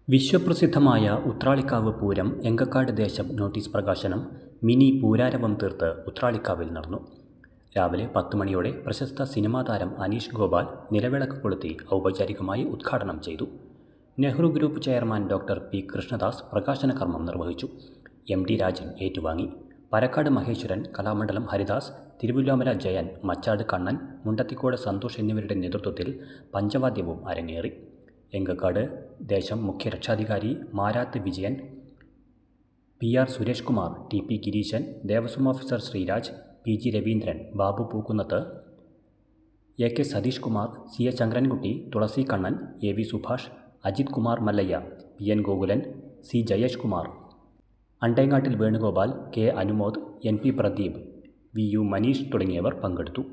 വിശ്വപ്രസിദ്ധമായ ഉത്രാളിക്കാവ് പൂരം എങ്കക്കാട് ദേശം നോട്ടീസ് പ്രകാശനം മിനി പൂരാരവം തീർത്ത് ഉത്രാളിക്കാവിൽ നടന്നു. രാവിലെ 10 മണിയോടെ പ്രശസ്ത സിനിമാ താരം അനീഷ് ഗോപാൽ നിലവിളക്ക് കൊളുത്തി ഔപചാരികമായി ഉദ്ഘാടനം ചെയ്തു. Nehru group chairman doctor P Krishnadas പ്രകാശന കർമ്മം നിർവഹിച്ചു. MD രാജൻ ഏറ്റുവാങ്ങി. പരക്കാട് മഹേശ്വരൻ, കലാമണ്ഡലം ഹരിദാസ്, തിരുവല്ലോമല ജയൻ, മച്ചാട് കണ്ണൻ, മുണ്ടത്തിക്കോട് സന്തോഷ് എന്നിവരുടെ നേതൃത്വത്തിൽ പഞ്ചവാദ്യവും അരങ്ങേറി. എങ്കക്കാട് ദേശം മുഖ്യ രക്ഷാധികാരി Marath Vijayan, PR Suresh Kumar, TP Gireeshan, Devaswom officer Sreeraj, PG Raveendran, Babu Pookkunnath, AK Satheesh Kumar, CA Chandrankutty, Thulasi Kannan, AV Subhash, Ajith Kumar Mallayya, PN Gokulan, C Jayesh Kumar, Andengattil Venugopal, K Anumod, NP Pradeep, VU Maneesh തുടങ്ങിയവർ പങ്കെടുത്തു.